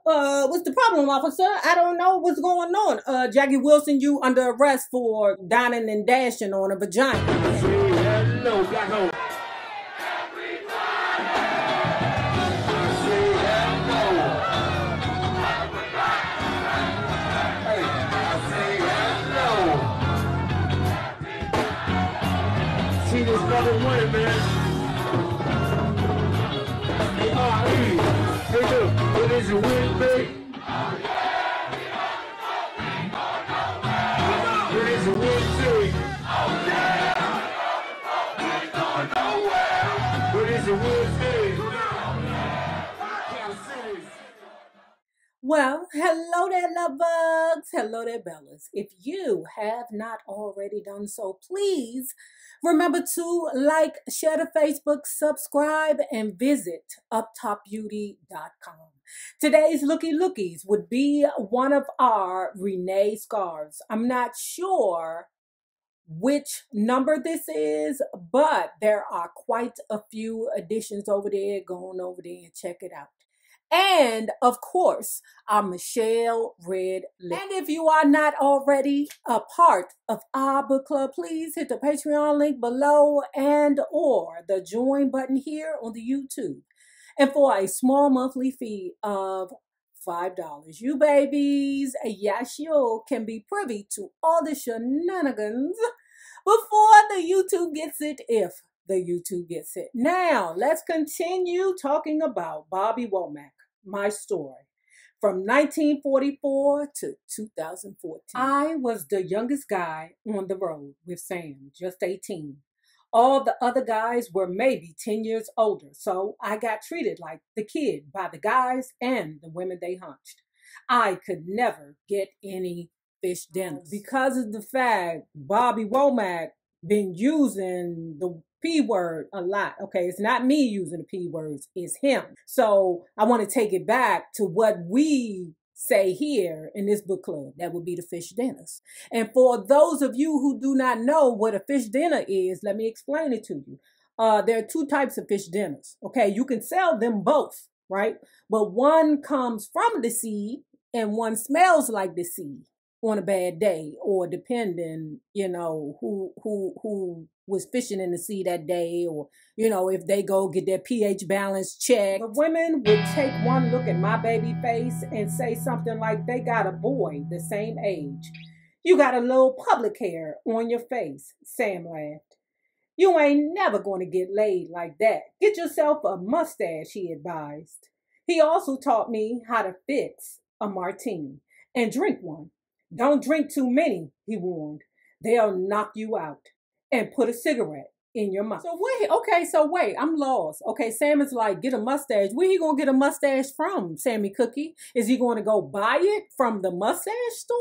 what's the problem, officer? I don't know what's going on. Jackie Wilson, you under arrest for dining and dashing on a vagina. Hello, black hole. See this brother winning, man. Hey, hey, look, what is your win, babe? What is your win, babe? What is your win, babe? Well, hello there, love bugs. Hello there, Bellas. If you have not already done so, please remember to like, share the Facebook, subscribe, and visit uptopbeauty.com. Today's lookies would be one of our Renee scarves. I'm not sure which number this is, but there are quite a few additions over there. Go on over there and check it out. And of course, our Michelle Red Lip. And if you are not already a part of our book club, please hit the Patreon link below and or the join button here on the YouTube. And for a small monthly fee of $5, you babies, yes, you can be privy to all the shenanigans before the YouTube gets it, if the YouTube gets it. Now, let's continue talking about Bobby Womack, my story, from 1944 to 2014. I was the youngest guy on the road with Sam, just 18. All the other guys were maybe 10 years older, so I got treated like the kid by the guys and the women they hunched. I could never get any fish dinners because of the fact Bobby Womack been using the P word a lot. Okay, it's not me using the P words, it's him. So I want to take it back to what we say here in this book club. That would be the fish dinners. And for those of you who do not know what a fish dinner is, let me explain it to you. There are two types of fish dinners. Okay, you can sell them both, right? But one comes from the sea and one smells like the sea on a bad day, or depending, who was fishing in the sea that day, or, if they go get their pH balance checked. The women would take one look at my baby face and say something like they got a boy the same age. You got a little public hair on your face, Sam laughed. You ain't never going to get laid like that. Get yourself a mustache, he advised. He also taught me how to fix a martini and drink one. Don't drink too many, he warned. They'll knock you out. And put a cigarette in your mouth. So wait, I'm lost. Okay, Sam is like, get a mustache. Where he gonna get a mustache from, Sammy Cookie? Is he gonna go buy it from the mustache store?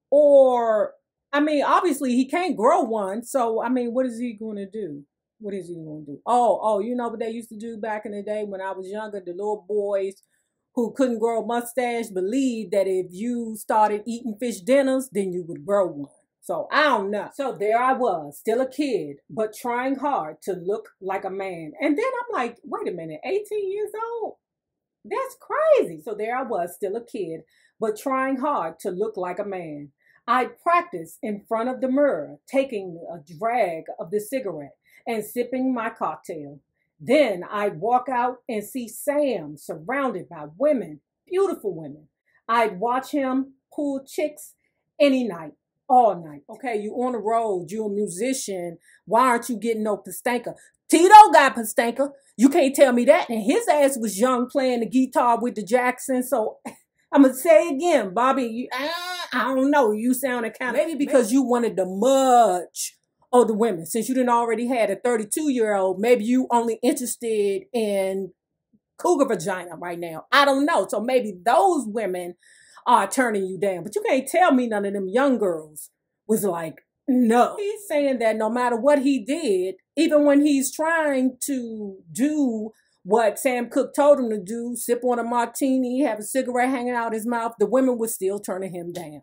Or, obviously he can't grow one. So, what is he gonna do? What is he gonna do? Oh, you know what they used to do back in the day when I was younger? The little boys who couldn't grow a mustache believed that if you started eating fish dinners, then you would grow one. So I don't know. So there I was, still a kid, but trying hard to look like a man. And then I'm like, wait a minute, 18 years old? That's crazy. So there I was, still a kid, but trying hard to look like a man. I'd practice in front of the mirror, taking a drag of the cigarette and sipping my cocktail. Then I'd walk out and see Sam surrounded by women, beautiful women. I'd watch him pull chicks any night. All night. Okay, you on the road, you a musician. Why aren't you getting no pastanka? Tito got pastanka. You can't tell me that. And his ass was young playing the guitar with the Jacksons. So I'm going to say again, Bobby, I don't know. You sounded kind of, maybe because you wanted the much older women. Since you didn't already had a 32-year-old, maybe you only interested in cougar vagina right now. I don't know. So maybe those women are turning you down. But you can't tell me none of them young girls was like, no. He's saying that no matter what he did, even when he's trying to do what Sam Cooke told him to do, sip on a martini, have a cigarette hanging out his mouth, the women were still turning him down.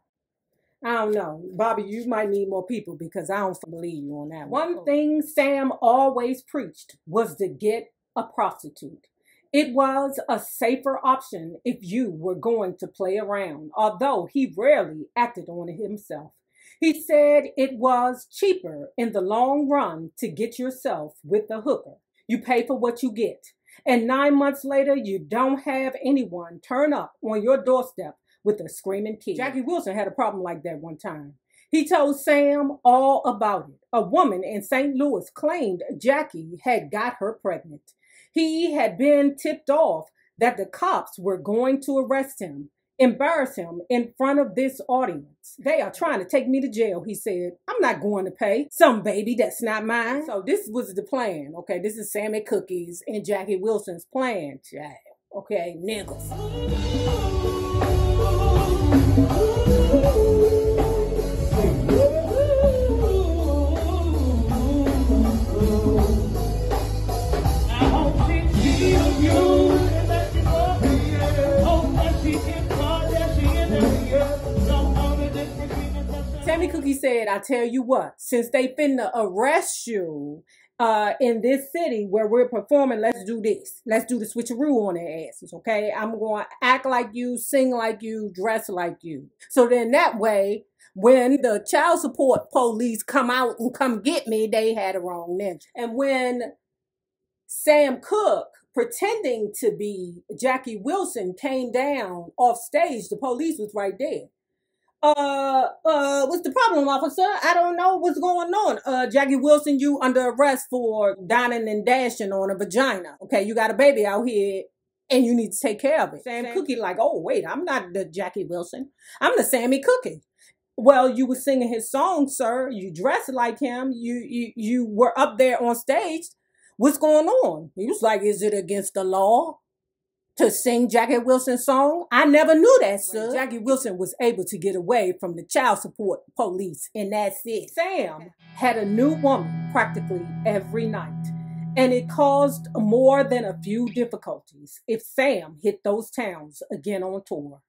I don't know. Bobby, you might need more people because I don't believe you on that one. One thing Sam always preached was to get a prostitute. It was a safer option if you were going to play around, although he rarely acted on it himself. He said it was cheaper in the long run to get yourself with a hooker. You pay for what you get. And 9 months later, you don't have anyone turn up on your doorstep with a screaming kid. Jackie Wilson had a problem like that one time. He told Sam all about it. A woman in St. Louis claimed Jackie had got her pregnant. He had been tipped off that the cops were going to arrest him, embarrass him in front of this audience. They are trying to take me to jail, he said. I'm not going to pay some baby that's not mine. So this was the plan, okay? This is Sammy Cookie's and Jackie Wilson's plan, child. Okay, niggas. Sammy Cooke said, I tell you what, since they finna arrest you in this city where we're performing, let's do this. Let's do the switcheroo on their asses, okay? I'm going to act like you, sing like you, dress like you. So then that way, when the child support police come out and come get me, they had a wrong ninja. And when Sam Cooke, pretending to be Jackie Wilson, came down off stage, the police was right there. What's the problem, officer? I don't know what's going on. Jackie Wilson, you under arrest for dining and dashing on a vagina. Okay, you got a baby out here and you need to take care of it. Sam Cooke like, oh, wait, I'm not the Jackie Wilson. I'm the Sammy Cooke. Well, you were singing his song, sir. You dressed like him. You were up there on stage. What's going on? He was like, is it against the law to sing Jackie Wilson's song? I never knew that, sir. Jackie Wilson was able to get away from the child support police, and that's it. Sam had a new woman practically every night, and it caused more than a few difficulties if Sam hit those towns again on tour.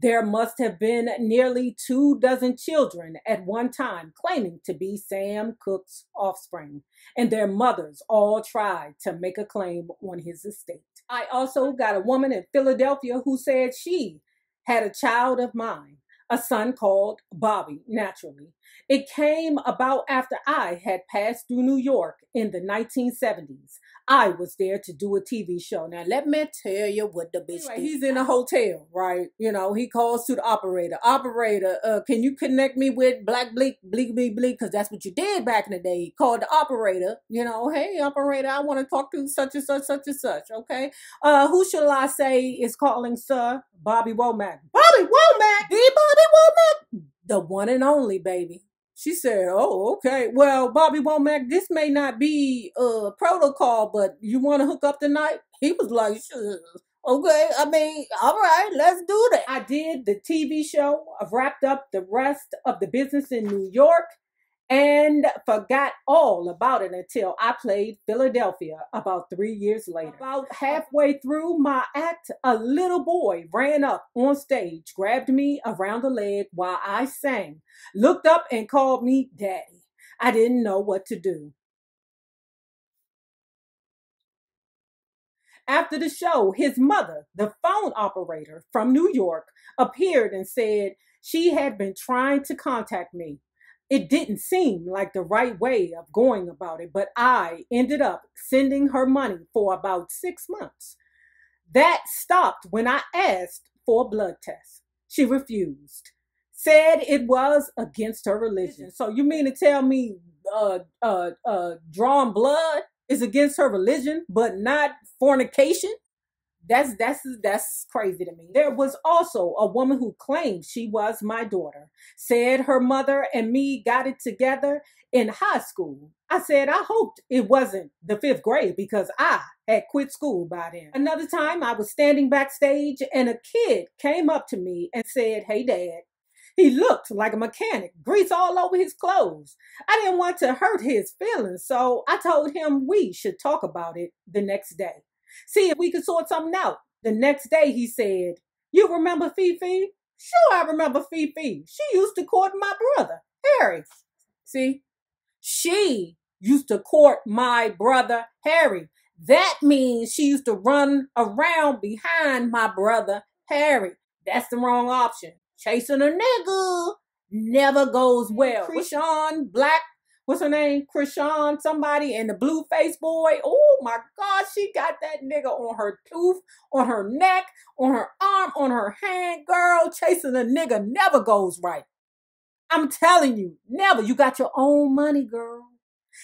There must have been nearly 24 children at one time claiming to be Sam Cooke's offspring, and their mothers all tried to make a claim on his estate. I also got a woman in Philadelphia who said she had a child of mine, a son called Bobby, naturally. It came about after I had passed through New York in the 1970s. I was there to do a TV show. Now, let me tell you what the bitch did. He's in a hotel, right? You know, he calls to the operator. Operator, can you connect me with Black Bleak, Bleak, because that's what you did back in the day. He called the operator, you know, hey, operator, I want to talk to such and such, okay? Who shall I say is calling, sir? Bobby Womack. Bobby Womack? The Bobby Womack? The one and only, baby. She said, oh, okay. Well, Bobby Womack, this may not be protocol, but you want to hook up tonight? He was like, sure. Okay, I mean, all right, let's do that. I did the TV show. I've wrapped up the rest of the business in New York and forgot all about it until I played Philadelphia about 3 years later. About halfway through my act, a little boy ran up on stage, grabbed me around the leg while I sang, looked up and called me daddy. I didn't know what to do. After the show, his mother, the phone operator from New York, appeared and said she had been trying to contact me. It didn't seem like the right way of going about it, but I ended up sending her money for about 6 months. That stopped when I asked for a blood test. She refused, said it was against her religion. So you mean to tell me drawing blood is against her religion, but not fornication? That's crazy to me. There was also a woman who claimed she was my daughter, said her mother and me got it together in high school. I said I hoped it wasn't the 5th grade because I had quit school by then. Another time I was standing backstage and a kid came up to me and said, hey, Dad. He looked like a mechanic, grease all over his clothes. I didn't want to hurt his feelings, so I told him we should talk about it the next day. See if we could sort something out. The next day he said, you remember Fifi? Sure, I remember Fifi. She used to court my brother, Harry. See? She used to court my brother, Harry. That means she used to run around behind my brother Harry. That's the wrong option. Chasing a nigga never goes well. Krishan Black, what's her name? Krishan somebody, and the blue face boy. Oh my God, she got that nigga on her tooth, on her neck, on her arm, on her hand. Girl, chasing a nigga never goes right. I'm telling you, never. You got your own money, girl.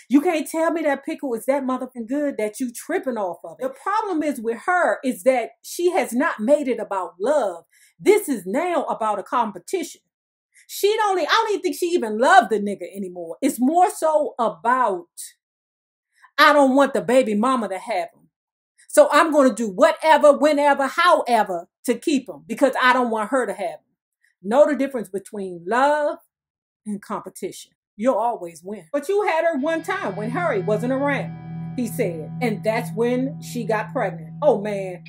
You can't tell me that pickle is that motherfucking good that you tripping off of it. The problem is with her is that she has not made it about love. This is now about a competition. I don't even think she even loved the nigga anymore. It's more so about, I don't want the baby mama to have him. So I'm going to do whatever, whenever, however to keep him because I don't want her to have him. Know the difference between love and competition. You'll always win. But you had her one time when Harry wasn't around, he said. And that's when she got pregnant. Oh man,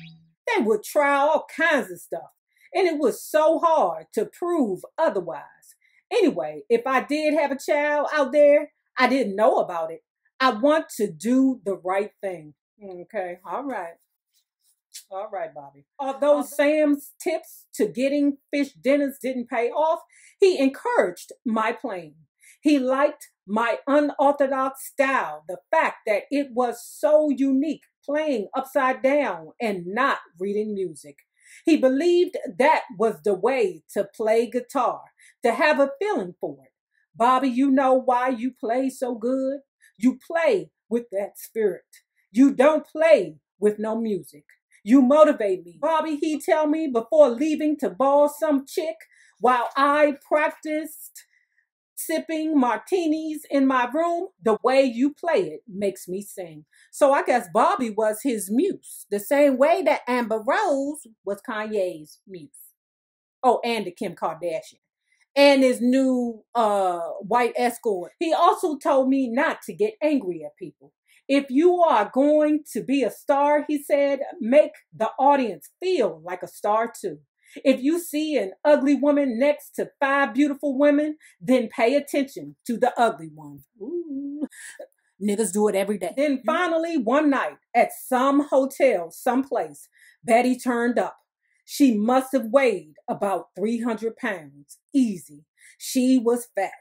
they would try all kinds of stuff. And it was so hard to prove otherwise. Anyway, if I did have a child out there, I didn't know about it. I want to do the right thing. Okay, all right. All right, Bobby. Although Sam's tips to getting fish dinners didn't pay off, he encouraged my playing. He liked my unorthodox style, the fact that it was so unique, playing upside down and not reading music. He believed that was the way to play guitar, to have a feeling for it. Bobby, you know why you play so good? You play with that spirit. You don't play with no music. You motivate me. Bobby, he tell me before leaving to ball some chick while I practiced sipping martinis in my room, the way you play it makes me sing. So I guess Bobby was his muse, the same way that Amber Rose was Kanye's muse. Oh, and the Kim Kardashian. And his new white escort. He also told me not to get angry at people. If you are going to be a star, he said, make the audience feel like a star too. If you see an ugly woman next to 5 beautiful women, then pay attention to the ugly one. Ooh. Niggas do it every day. Then finally, one night at some hotel, someplace, Betty turned up. She must have weighed about 300 pounds. Easy. She was fat.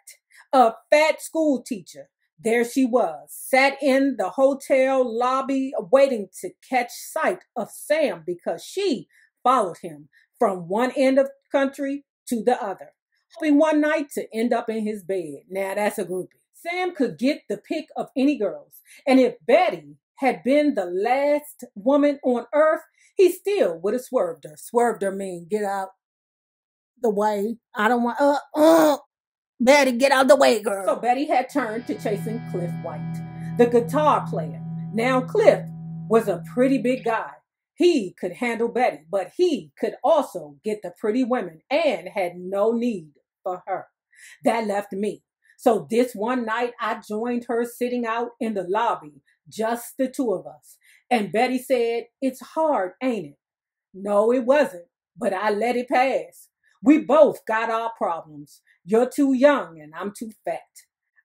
A fat school teacher. There she was, sat in the hotel lobby waiting to catch sight of Sam because she followed him from one end of the country to the other, hoping one night to end up in his bed. Now that's a groupie. Sam could get the pick of any girls, and if Betty had been the last woman on earth, he still would have swerved her. Swerved her mean get out the way. I don't want, Betty, get out the way, girl. So Betty had turned to chasing Cliff White, the guitar player. Now Cliff was a pretty big guy. He could handle Betty, but he could also get the pretty women and had no need for her. That left me. So this one night, I joined her sitting out in the lobby, just the two of us. And Betty said, it's hard, ain't it? No, it wasn't, but I let it pass. We both got our problems. You're too young and I'm too fat.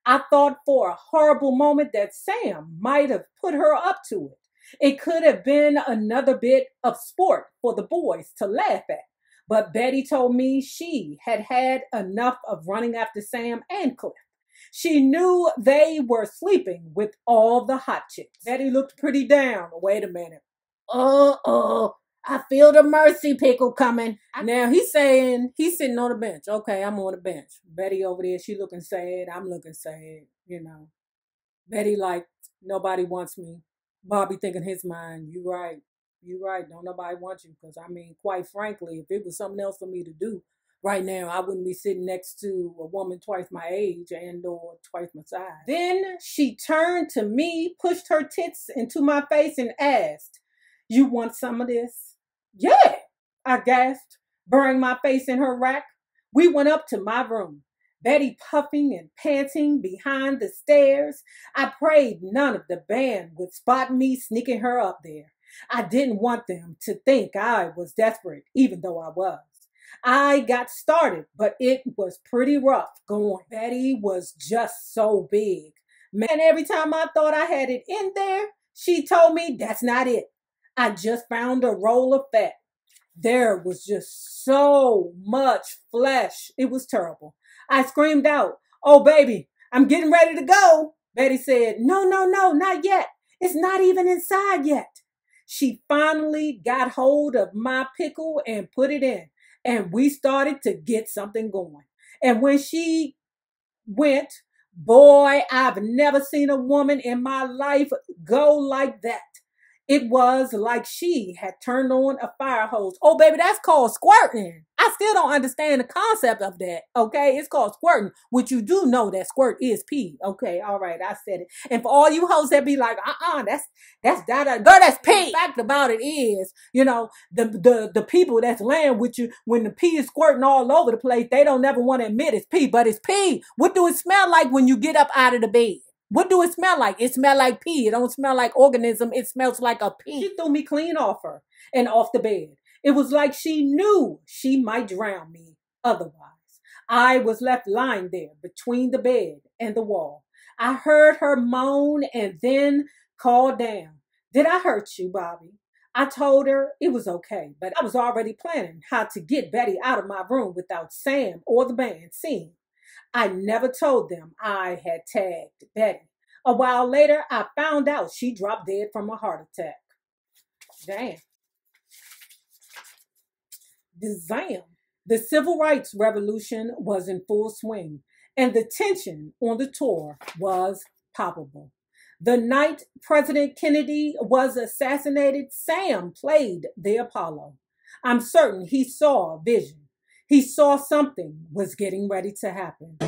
I thought for a horrible moment that Sam might have put her up to it. It could have been another bit of sport for the boys to laugh at. But Betty told me she had had enough of running after Sam and Cliff. She knew they were sleeping with all the hot chicks. Betty looked pretty down. Wait a minute. I feel the mercy pickle coming. Now he's saying he's sitting on the bench. Okay, I'm on the bench. Betty over there, she looking sad. I'm looking sad, you know. Betty like, nobody wants me. Bobby thinking his mind, you right. You right. Don't nobody want you. Because, I mean, quite frankly, if it was something else for me to do right now, I wouldn't be sitting next to a woman twice my age and or twice my size. Then she turned to me, pushed her tits into my face and asked, you want some of this? Yeah, I gasped, burying my face in her rack. We went up to my room. Betty puffing and panting behind the stairs. I prayed none of the band would spot me sneaking her up there. I didn't want them to think I was desperate, even though I was. I got started, but it was pretty rough going. Betty was just so big. Man, every time I thought I had it in there, She told me that's not it. I just found a roll of fat. There was just so much flesh. It was terrible. I screamed out, "Oh, baby, I'm getting ready to go." Betty said, "No, no, no, not yet. It's not even inside yet." She finally got hold of my pickle and put it in, and we started to get something going. And when she went, boy, I've never seen a woman in my life go like that. It was like she had turned on a fire hose. Oh, baby, that's called squirting. I still don't understand the concept of that. Okay, it's called squirting, which you do know that squirt is pee. Okay, all right, I said it. And for all you hoes that be like, that's girl, that's pee. The fact about it is, the people that's laying with you when the pee is squirting all over the place, they don't never want to admit it's pee, but it's pee. What do it smell like when you get up out of the bed? What do it smell like? It smells like pee. It don't smell like organism. It smells like a pee. She threw me clean off her and off the bed. It was like she knew she might drown me otherwise. I was left lying there between the bed and the wall. I heard her moan and then call down. "Did I hurt you, Bobby?" I told her it was okay, but I was already planning how to get Betty out of my room without Sam or the band seeing. I never told them I had tagged Betty. A while later, I found out she dropped dead from a heart attack. Damn. The civil rights revolution was in full swing, and the tension on the tour was palpable. The night President Kennedy was assassinated, Sam played the Apollo. I'm certain he saw a vision. He saw something was getting ready to happen.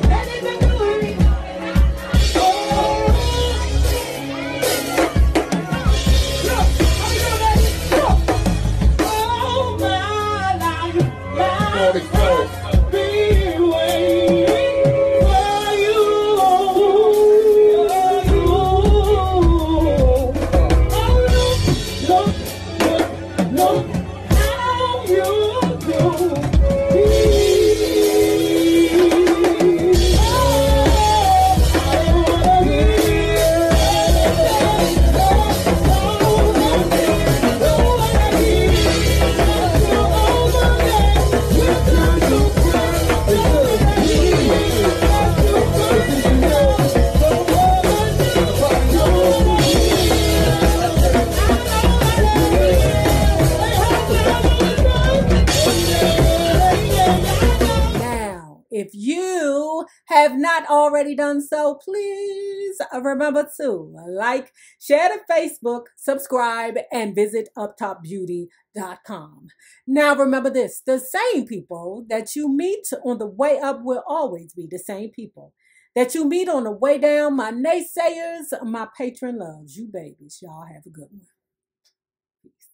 If you have not already done so, please remember to like, share to Facebook, subscribe, and visit uptopbeauty.com. Now remember this, the same people that you meet on the way up will always be the same people that you meet on the way down. My naysayers, my patron loves you babies. Y'all have a good one. Peace.